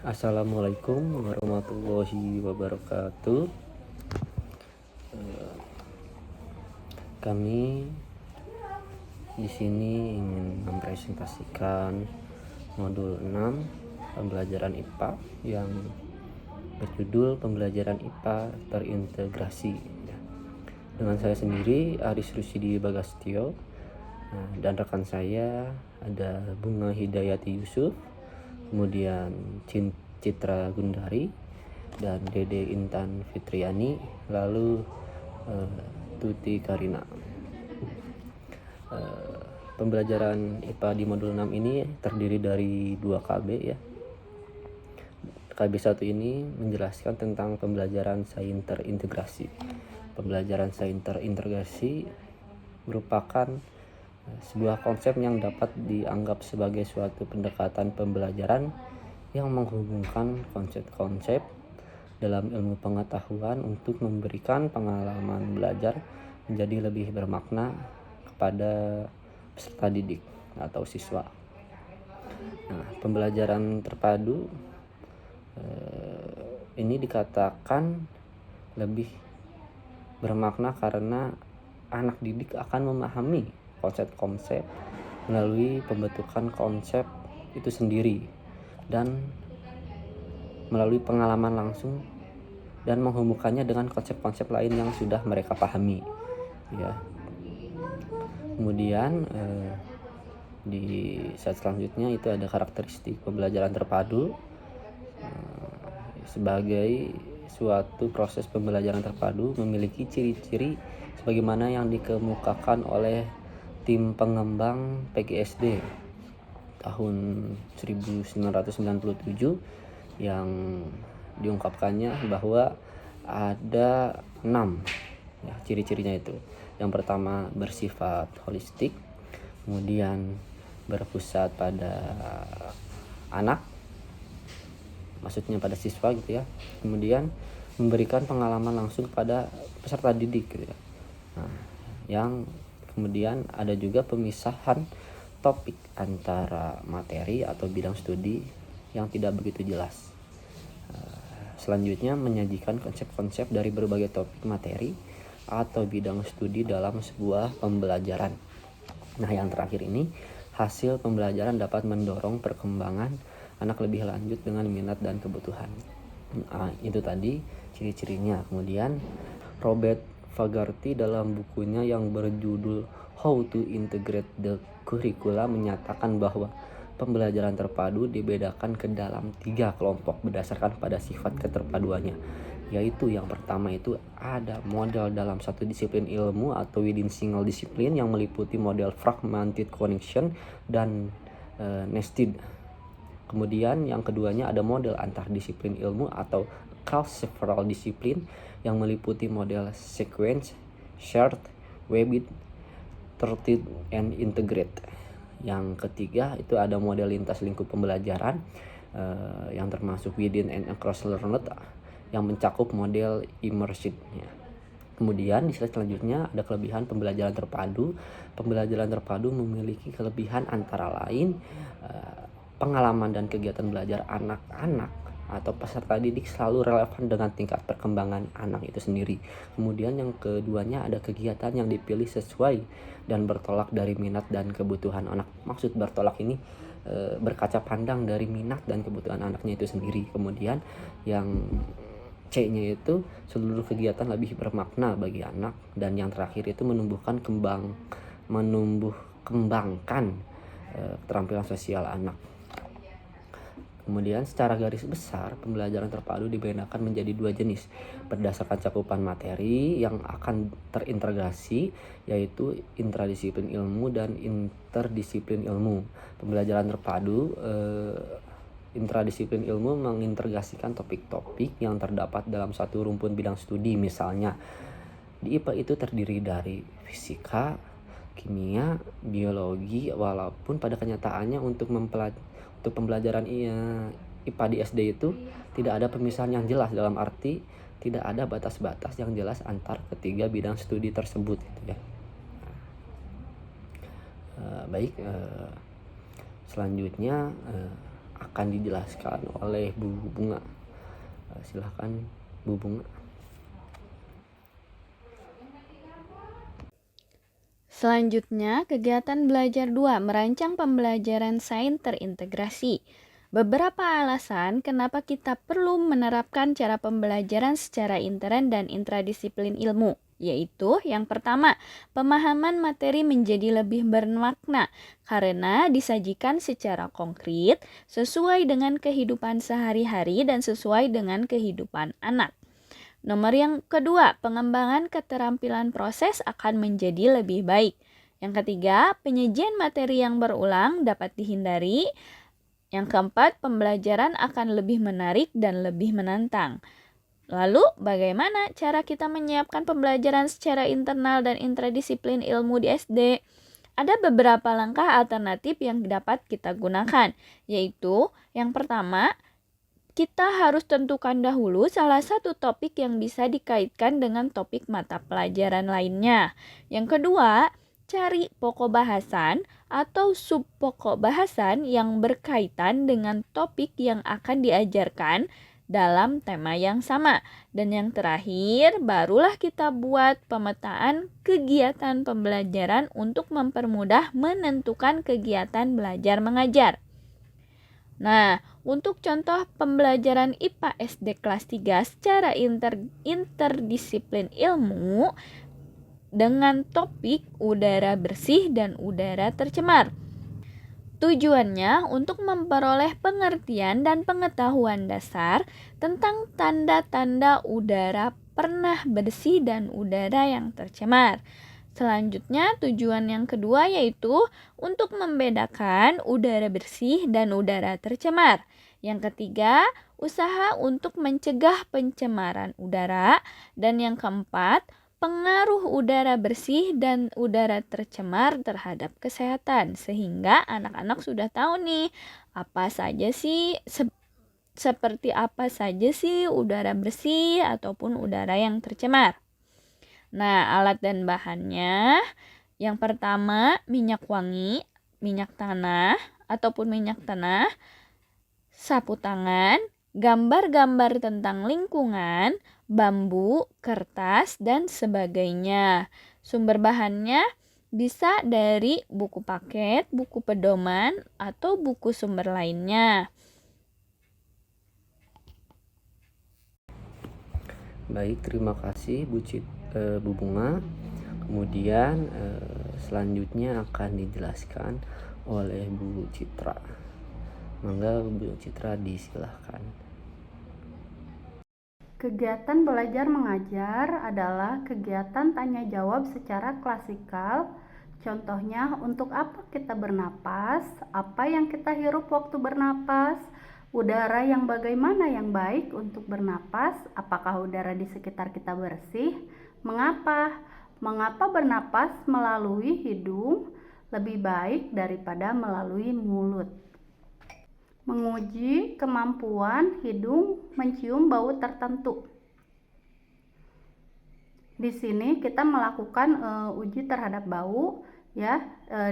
Assalamualaikum warahmatullahi wabarakatuh. Kami di sini ingin mempresentasikan modul 6 pembelajaran IPA yang berjudul pembelajaran IPA terintegrasi. Dengan saya sendiri Aris Rusidi Bagastio, dan rekan saya ada Bunga Hidayati Yusuf, kemudian Citra Gundari, dan Dede Intan Fitriani, lalu Tuti Karina. Pembelajaran IPA di modul 6 ini terdiri dari 2 KB ya. KB 1 ini menjelaskan tentang pembelajaran sains terintegrasi. Pembelajaran sains terintegrasi merupakan sebuah konsep yang dapat dianggap sebagai suatu pendekatan pembelajaran yang menghubungkan konsep-konsep dalam ilmu pengetahuan untuk memberikan pengalaman belajar menjadi lebih bermakna kepada peserta didik atau siswa. Nah, pembelajaran terpadu ini dikatakan lebih bermakna karena anak didik akan memahami konsep-konsep melalui pembentukan konsep itu sendiri dan melalui pengalaman langsung dan menghubungkannya dengan konsep-konsep lain yang sudah mereka pahami ya. Kemudian di slide selanjutnya itu ada karakteristik pembelajaran terpadu. Sebagai suatu proses pembelajaran terpadu memiliki ciri-ciri sebagaimana yang dikemukakan oleh tim pengembang PGSD tahun 1997 yang diungkapkannya bahwa ada 6 ya, ciri-cirinya itu. Yang pertama bersifat holistik, kemudian berpusat pada anak, maksudnya pada siswa gitu ya. Kemudian memberikan pengalaman langsung pada peserta didik gitu ya. Nah, yang kemudian ada juga pemisahan topik antara materi atau bidang studi yang tidak begitu jelas. Selanjutnya menyajikan konsep-konsep dari berbagai topik materi atau bidang studi dalam sebuah pembelajaran. Nah, yang terakhir ini hasil pembelajaran dapat mendorong perkembangan anak lebih lanjut dengan minat dan kebutuhan. Nah, itu tadi ciri-cirinya. Kemudian Robert Fagarty dalam bukunya yang berjudul How to Integrate the Curricula menyatakan bahwa pembelajaran terpadu dibedakan ke dalam 3 kelompok berdasarkan pada sifat keterpaduannya, yaitu yang pertama itu ada model dalam satu disiplin ilmu atau within single discipline yang meliputi model fragmented connection dan nested. Kemudian yang keduanya ada model antar disiplin ilmu atau cross several discipline yang meliputi model sequence, shared, webbed, threaded, and integrate. Yang ketiga itu ada model lintas lingkup pembelajaran yang termasuk within and across learned yang mencakup model immersive ya. Kemudian di slide selanjutnya ada kelebihan pembelajaran terpadu. Pembelajaran terpadu memiliki kelebihan antara lain pengalaman dan kegiatan belajar anak-anak atau peserta didik selalu relevan dengan tingkat perkembangan anak itu sendiri. Kemudian yang keduanya ada kegiatan yang dipilih sesuai dan bertolak dari minat dan kebutuhan anak. Maksud bertolak ini berkaca pandang dari minat dan kebutuhan anaknya itu sendiri. Kemudian yang C-nya itu seluruh kegiatan lebih bermakna bagi anak, dan yang terakhir itu menumbuh kembangkan keterampilan sosial anak. Kemudian secara garis besar pembelajaran terpadu dibedakan menjadi 2 jenis berdasarkan cakupan materi yang akan terintegrasi, yaitu intradisiplin ilmu dan interdisiplin ilmu. Pembelajaran terpadu intradisiplin ilmu mengintegrasikan topik-topik yang terdapat dalam satu rumpun bidang studi. Misalnya di IPA itu terdiri dari fisika, kimia, biologi, walaupun pada kenyataannya untuk pembelajaran IPA di SD itu tidak ada pemisahan yang jelas, dalam arti tidak ada batas-batas yang jelas antar ketiga bidang studi tersebut gitu ya. Selanjutnya akan dijelaskan oleh Bu Bunga. Silahkan Bu Bunga. Selanjutnya, kegiatan belajar 2, merancang pembelajaran sains terintegrasi. Beberapa alasan kenapa kita perlu menerapkan cara pembelajaran secara intern dan intradisiplin ilmu, yaitu yang pertama, pemahaman materi menjadi lebih bermakna karena disajikan secara konkret, sesuai dengan kehidupan sehari-hari dan sesuai dengan kehidupan anak. Nomor yang kedua, pengembangan keterampilan proses akan menjadi lebih baik. Yang ketiga, penyajian materi yang berulang dapat dihindari. Yang keempat, pembelajaran akan lebih menarik dan lebih menantang. Lalu, bagaimana cara kita menyiapkan pembelajaran secara internal dan intradisiplin ilmu di SD? Ada beberapa langkah alternatif yang dapat kita gunakan, yaitu yang pertama, kita harus tentukan dahulu salah satu topik yang bisa dikaitkan dengan topik mata pelajaran lainnya. Yang kedua, cari pokok bahasan atau subpokok bahasan yang berkaitan dengan topik yang akan diajarkan dalam tema yang sama. Dan yang terakhir, barulah kita buat pemetaan kegiatan pembelajaran untuk mempermudah menentukan kegiatan belajar mengajar. Nah, untuk contoh pembelajaran IPA SD kelas 3 secara interdisiplin ilmu dengan topik udara bersih dan udara tercemar. Tujuannya untuk memperoleh pengertian dan pengetahuan dasar tentang tanda-tanda udara pernah bersih dan udara yang tercemar. Selanjutnya, tujuan yang kedua yaitu untuk membedakan udara bersih dan udara tercemar. Yang ketiga, usaha untuk mencegah pencemaran udara. Dan yang keempat, pengaruh udara bersih dan udara tercemar terhadap kesehatan. Sehingga anak-anak sudah tahu nih, apa saja sih seperti apa saja sih udara bersih ataupun udara yang tercemar. Nah, alat dan bahannya yang pertama minyak wangi, minyak tanah ataupun minyak tanah, sapu tangan, gambar-gambar tentang lingkungan, bambu, kertas, dan sebagainya. Sumber bahannya bisa dari buku paket, buku pedoman, atau buku sumber lainnya. Baik, terima kasih Bu Bunga. Kemudian selanjutnya akan dijelaskan oleh Bu Citra. Mangga Bu Citra disilahkan. Kegiatan belajar mengajar adalah kegiatan tanya jawab secara klasikal. Contohnya, untuk apa kita bernapas, apa yang kita hirup waktu bernapas, udara yang bagaimana yang baik untuk bernapas, apakah udara di sekitar kita bersih, mengapa bernapas melalui hidung lebih baik daripada melalui mulut. Menguji kemampuan hidung mencium bau tertentu. Di sini kita melakukan uji terhadap bau, ya.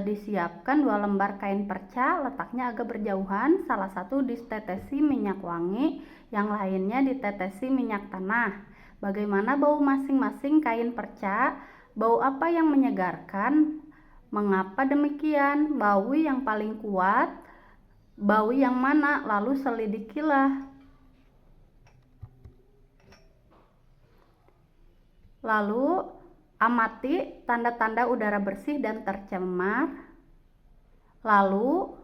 Disiapkan 2 lembar kain perca, letaknya agak berjauhan. Salah satu ditetesi minyak wangi, yang lainnya ditetesi minyak tanah. Bagaimana bau masing-masing kain perca? Bau apa yang menyegarkan? Mengapa demikian? Bau yang paling kuat, bau yang mana? Lalu selidikilah. Lalu amati tanda-tanda udara bersih dan tercemar. Lalu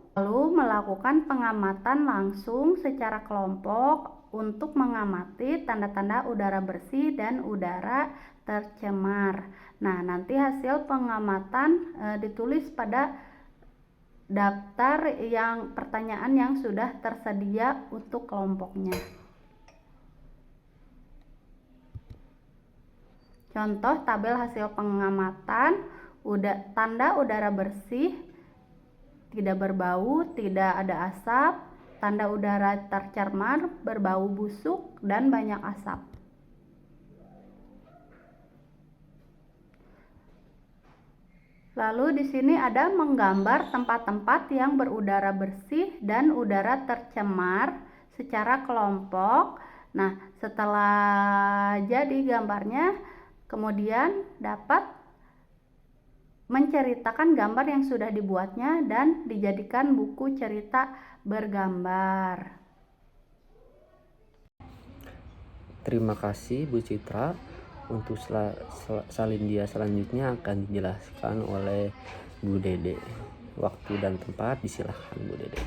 melakukan pengamatan langsung secara kelompok untuk mengamati tanda-tanda udara bersih dan udara tercemar. Nah, nanti hasil pengamatan ditulis pada daftar yang pertanyaan yang sudah tersedia untuk kelompoknya. Contoh tabel hasil pengamatan, tanda udara bersih, tidak berbau, tidak ada asap, tanda udara tercemar, berbau busuk, dan banyak asap. Lalu di sini ada menggambar tempat-tempat yang berudara bersih dan udara tercemar secara kelompok. Nah, setelah jadi gambarnya, kemudian dapat menceritakan gambar yang sudah dibuatnya dan dijadikan buku cerita bergambar. Terima kasih Bu Citra. Untuk salindia selanjutnya akan dijelaskan oleh Bu Dede. Waktu dan tempat disilahkan Bu Dede.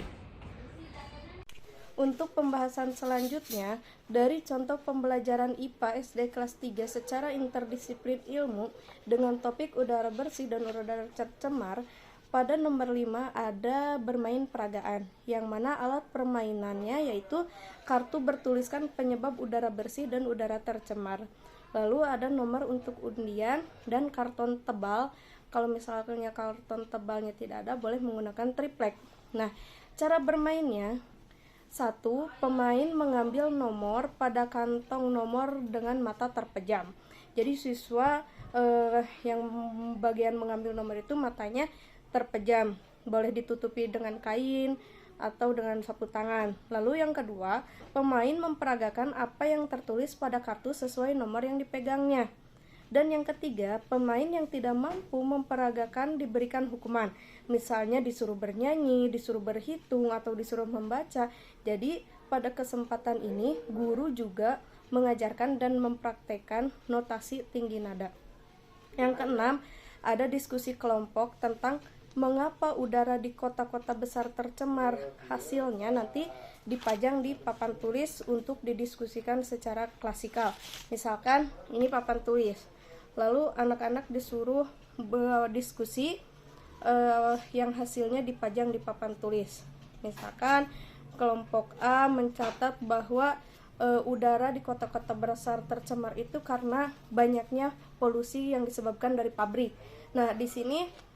Untuk pembahasan selanjutnya, dari contoh pembelajaran IPA SD kelas 3 secara interdisiplin ilmu dengan topik udara bersih dan udara tercemar, pada nomor 5 ada bermain peragaan, yang mana alat permainannya yaitu kartu bertuliskan penyebab udara bersih dan udara tercemar. Lalu ada nomor untuk undian dan karton tebal. Kalau misalnya karton tebalnya tidak ada, boleh menggunakan triplek. Nah, cara bermainnya: 1. Pemain mengambil nomor pada kantong nomor dengan mata terpejam. Jadi siswa yang bagian mengambil nomor itu matanya terpejam. Boleh ditutupi dengan kain atau dengan sapu tangan. Lalu yang kedua, pemain memperagakan apa yang tertulis pada kartu sesuai nomor yang dipegangnya. Dan yang ketiga, pemain yang tidak mampu memperagakan diberikan hukuman. Misalnya disuruh bernyanyi, disuruh berhitung, atau disuruh membaca. Jadi pada kesempatan ini, guru juga mengajarkan dan mempraktekkan notasi tinggi nada. Yang keenam, ada diskusi kelompok tentang mengapa udara di kota-kota besar tercemar. Hasilnya nanti dipajang di papan tulis untuk didiskusikan secara klasikal. Misalkan ini papan tulis, lalu anak-anak disuruh berdiskusi yang hasilnya dipajang di papan tulis. Misalkan kelompok A mencatat bahwa udara di kota-kota besar tercemar itu karena banyaknya polusi yang disebabkan dari pabrik. Nah, di sini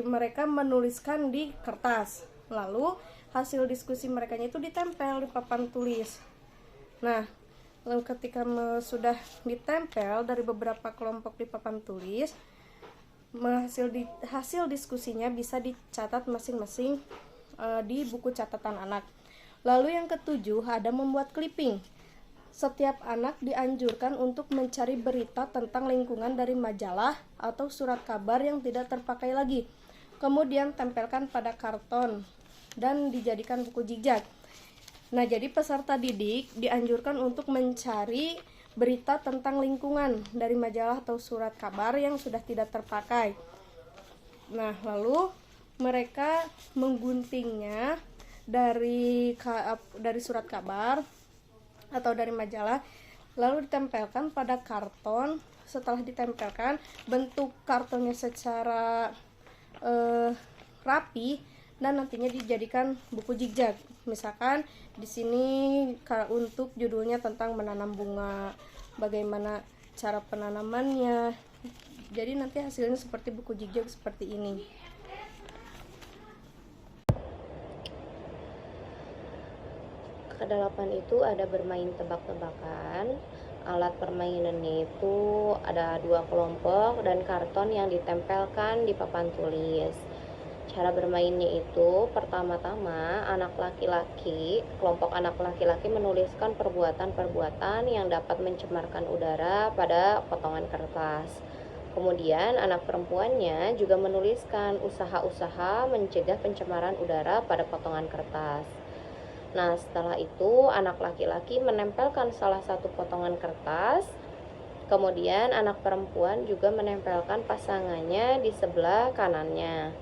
mereka menuliskan di kertas, lalu hasil diskusi mereka itu ditempel di papan tulis. Nah, lalu ketika sudah ditempel dari beberapa kelompok di papan tulis, hasil diskusinya bisa dicatat masing-masing di buku catatan anak. Lalu yang ketujuh ada membuat clipping. Setiap anak dianjurkan untuk mencari berita tentang lingkungan dari majalah atau surat kabar yang tidak terpakai lagi. Kemudian tempelkan pada karton dan dijadikan buku zigzag. Nah, jadi peserta didik dianjurkan untuk mencari berita tentang lingkungan dari majalah atau surat kabar yang sudah tidak terpakai. Nah, lalu mereka mengguntingnya dari surat kabar atau dari majalah, lalu ditempelkan pada karton. Setelah ditempelkan, bentuk kartonnya secara rapi dan nantinya dijadikan buku zigzag. Misalkan di sini untuk judulnya tentang menanam bunga, bagaimana cara penanamannya. Jadi nanti hasilnya seperti buku zigzag seperti ini. Kedelapan itu ada bermain tebak-tebakan. Alat permainannya itu ada 2 kelompok dan karton yang ditempelkan di papan tulis. Cara bermainnya itu pertama-tama kelompok anak laki-laki menuliskan perbuatan-perbuatan yang dapat mencemarkan udara pada potongan kertas. Kemudian anak perempuannya juga menuliskan usaha-usaha mencegah pencemaran udara pada potongan kertas. Nah, setelah itu anak laki-laki menempelkan salah satu potongan kertas. Kemudian anak perempuan juga menempelkan pasangannya di sebelah kanannya.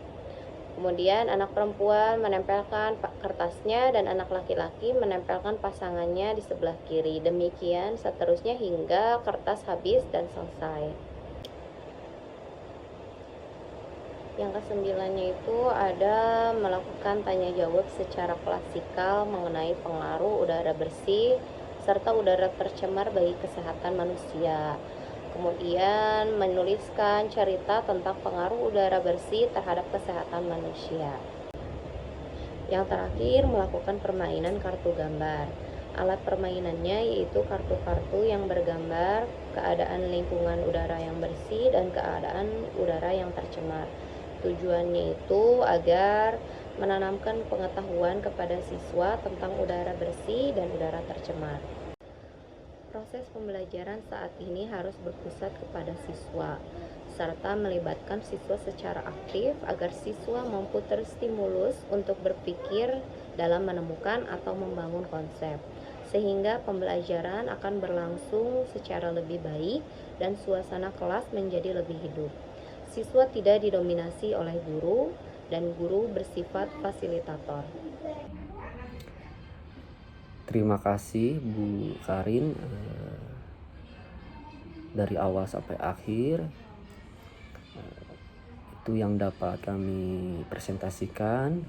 Kemudian anak perempuan menempelkan kertasnya dan anak laki-laki menempelkan pasangannya di sebelah kiri. Demikian seterusnya hingga kertas habis dan selesai. Yang kesembilannya itu ada melakukan tanya jawab secara klasikal mengenai pengaruh udara bersih serta udara tercemar bagi kesehatan manusia. Kemudian menuliskan cerita tentang pengaruh udara bersih terhadap kesehatan manusia. Yang terakhir melakukan permainan kartu gambar. Alat permainannya yaitu kartu-kartu yang bergambar keadaan lingkungan udara yang bersih dan keadaan udara yang tercemar. Tujuannya itu agar menanamkan pengetahuan kepada siswa tentang udara bersih dan udara tercemar. Proses pembelajaran saat ini harus berpusat kepada siswa, serta melibatkan siswa secara aktif agar siswa mampu terstimulus untuk berpikir dalam menemukan atau membangun konsep, sehingga pembelajaran akan berlangsung secara lebih baik dan suasana kelas menjadi lebih hidup. Siswa tidak didominasi oleh guru, dan guru bersifat fasilitator. Terima kasih Bu Karin dari awal sampai akhir. Itu yang dapat kami presentasikan.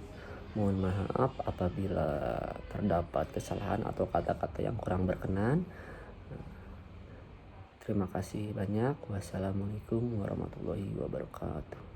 Mohon maaf apabila terdapat kesalahan atau kata-kata yang kurang berkenan. Terima kasih banyak. Wassalamualaikum warahmatullahi wabarakatuh.